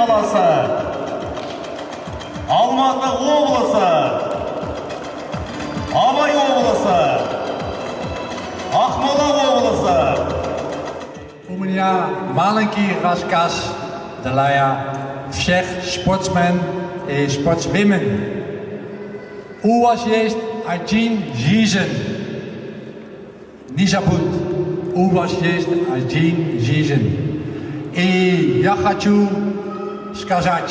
қаласы, Алматы облысы, Абай облысы, Ақмола облысы. У меня маленький рассказ для всех спортсмен и спортсwomen. У вас есть один жизнь. Не забудь, у вас есть один жизнь. И я хочу сказать,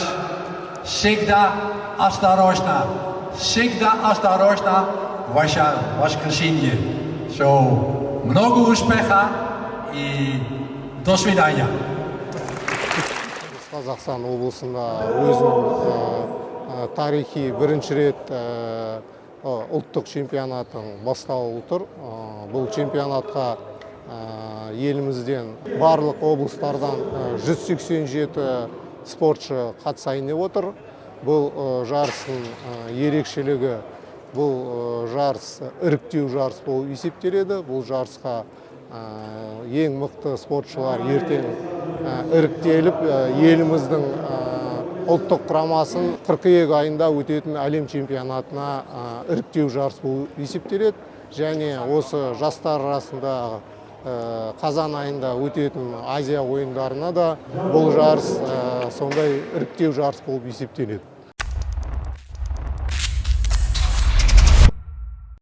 всегда осторожно в ваше воскресенье. Много успеха и до свидания. Қазақстан облысында өзінің тарихи бірінші рет ұлттық чемпионатын басталып отыр. Бұл чемпионатқа елімізден барлық облыстардан 187 спортшы қатысайын деп отыр. Бұл жарыстың ерекшелігі, бұл жарыс іріктеу жарыс болып есептеледі. Бұл жарысқа ең мықты спортшылар ертең іріктеліп, еліміздің ұлттық құрамасын қыркүйек айында өтетін әлем чемпионатына іріктеу жарыс болып есептеледі. Және осы жастар арасында қазан айында өтетін Азия ойындарына да бұл жарыс сондай іріктеу жарыс болып есептеледі.